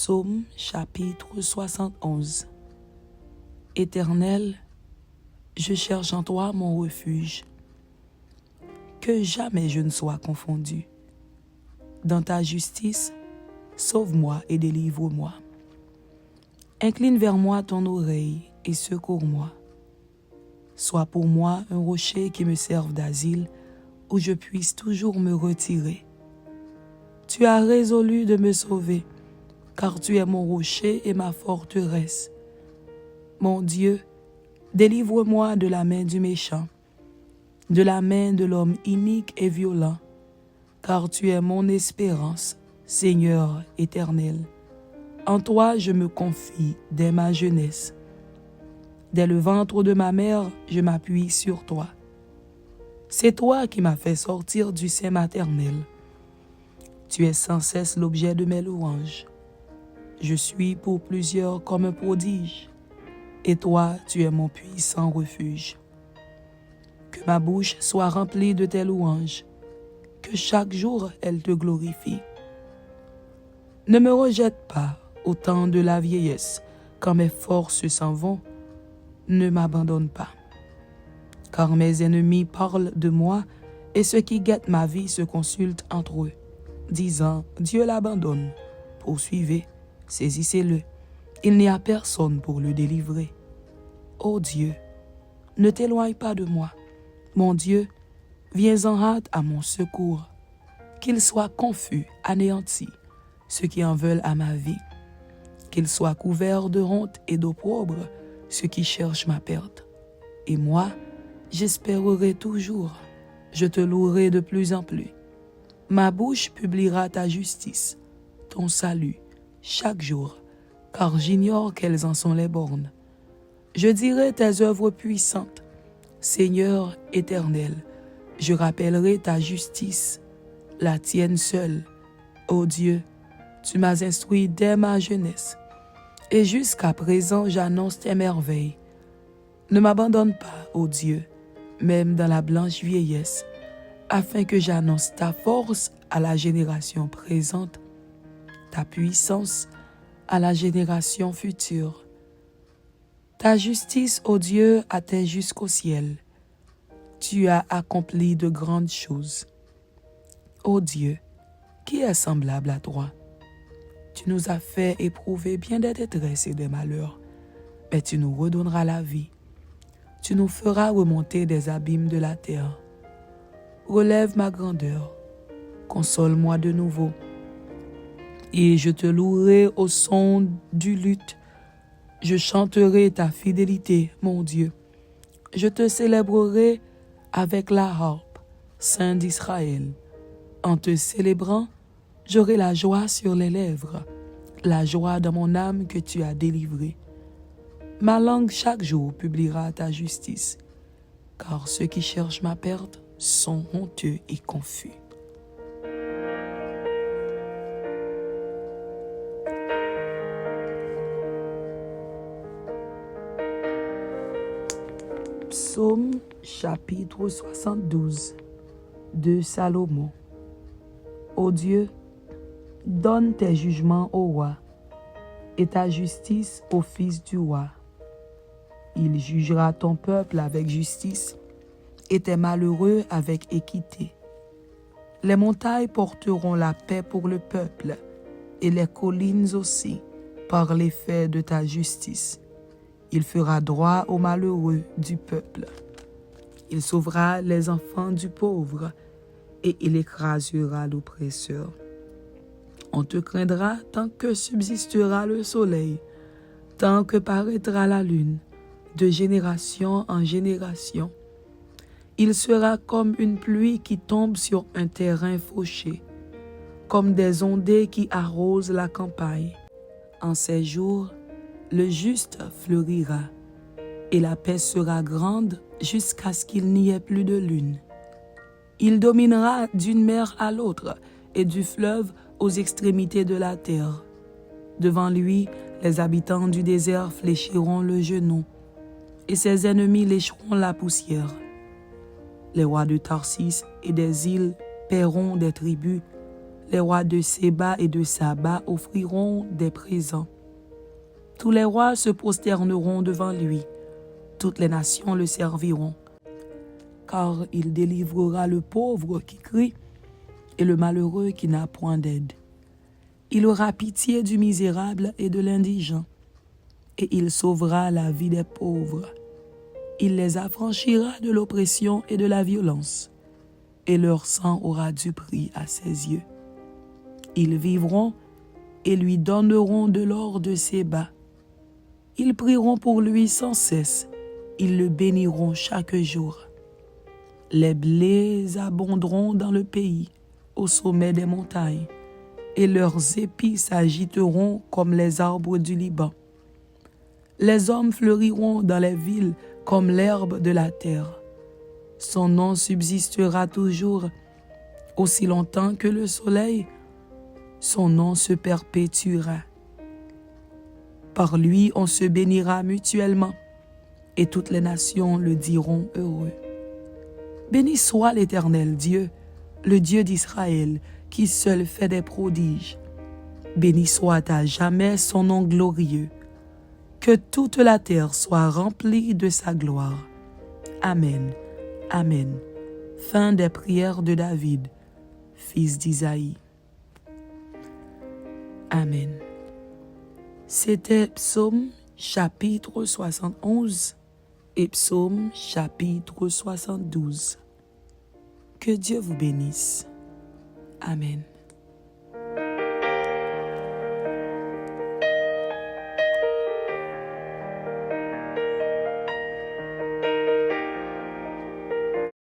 Psaume chapitre 71. Éternel, je cherche en toi mon refuge. Que jamais je ne sois confondu. Dans ta justice, sauve-moi et délivre-moi. Incline vers moi ton oreille et secours-moi. Sois pour moi un rocher qui me serve d'asile, où je puisse toujours me retirer. Tu as résolu de me sauver, car tu es mon rocher et ma forteresse. Mon Dieu, délivre-moi de la main du méchant, de la main de l'homme inique et violent, car tu es mon espérance, Seigneur éternel. En toi je me confie dès ma jeunesse. Dès le ventre de ma mère, je m'appuie sur toi. C'est toi qui m'as fait sortir du sein maternel. Tu es sans cesse l'objet de mes louanges. Je suis pour plusieurs comme un prodige, et toi, tu es mon puissant refuge. Que ma bouche soit remplie de tes louanges, que chaque jour elle te glorifie. Ne me rejette pas au temps de la vieillesse, quand mes forces s'en vont, ne m'abandonne pas. Car mes ennemis parlent de moi, et ceux qui guettent ma vie se consultent entre eux, disant « Dieu l'abandonne, poursuivez, saisissez-le, il n'y a personne pour le délivrer. » Ô Dieu, ne t'éloigne pas de moi. Mon Dieu, viens en hâte à mon secours. Qu'ils soient confus, anéantis, ceux qui en veulent à ma vie. Qu'ils soient couverts de honte et d'opprobre, ceux qui cherchent ma perte. Et moi, j'espérerai toujours, je te louerai de plus en plus. Ma bouche publiera ta justice, ton salut, chaque jour, car j'ignore quelles en sont les bornes. Je dirai tes œuvres puissantes, Seigneur éternel, je rappellerai ta justice, la tienne seule. Ô Dieu, tu m'as instruit dès ma jeunesse, et jusqu'à présent j'annonce tes merveilles. Ne m'abandonne pas, ô Dieu, même dans la blanche vieillesse, afin que j'annonce ta force à la génération présente, ta puissance à la génération future. Ta justice, ô Dieu, atteint jusqu'au ciel. Tu as accompli de grandes choses. Ô Dieu, qui est semblable à toi? Tu nous as fait éprouver bien des détresses et des malheurs, mais tu nous redonneras la vie. Tu nous feras remonter des abîmes de la terre. Relève ma grandeur, console-moi de nouveau, et je te louerai au son du luth. Je chanterai ta fidélité, mon Dieu. Je te célébrerai avec la harpe, Saint d'Israël. En te célébrant, j'aurai la joie sur les lèvres, la joie dans mon âme que tu as délivrée. Ma langue chaque jour publiera ta justice, car ceux qui cherchent ma perte sont honteux et confus. Psaume chapitre 72 de Salomon. Ô Dieu, donne tes jugements au roi et ta justice au fils du roi. Il jugera ton peuple avec justice et tes malheureux avec équité. Les montagnes porteront la paix pour le peuple et les collines aussi par l'effet de ta justice. Il fera droit aux malheureux du peuple. Il sauvera les enfants du pauvre et il écrasera l'oppresseur. On te craindra tant que subsistera le soleil, tant que paraîtra la lune, de génération en génération. Il sera comme une pluie qui tombe sur un terrain fauché, comme des ondées qui arrosent la campagne. En ces jours, le juste fleurira, et la paix sera grande jusqu'à ce qu'il n'y ait plus de lune. Il dominera d'une mer à l'autre et du fleuve aux extrémités de la terre. Devant lui, les habitants du désert fléchiront le genou, et ses ennemis lécheront la poussière. Les rois de Tarsis et des îles paieront des tribus, Les rois de Séba et de Saba offriront des présents. Tous les rois se prosterneront devant lui. Toutes les nations le serviront. Car il délivrera le pauvre qui crie et le malheureux qui n'a point d'aide. Il aura pitié du misérable et de l'indigent, et il sauvera la vie des pauvres. Il les affranchira de l'oppression et de la violence, et leur sang aura du prix à ses yeux. Ils vivront et lui donneront de l'or de Séba. Ils prieront pour lui sans cesse, ils le béniront chaque jour. Les blés abonderont dans le pays, au sommet des montagnes, et leurs épis s'agiteront comme les arbres du Liban. Les hommes fleuriront dans les villes comme l'herbe de la terre. Son nom subsistera toujours, aussi longtemps que le soleil, son nom se perpétuera. Par lui on se bénira mutuellement, et toutes les nations le diront heureux. Béni soit l'Éternel Dieu, le Dieu d'Israël, qui seul fait des prodiges. Béni soit à jamais son nom glorieux. Que toute la terre soit remplie de sa gloire. Amen. Amen. Fin des prières de David, fils d'Isaïe. Amen. C'était Psaume chapitre 71 et Psaume chapitre 72. Que Dieu vous bénisse. Amen.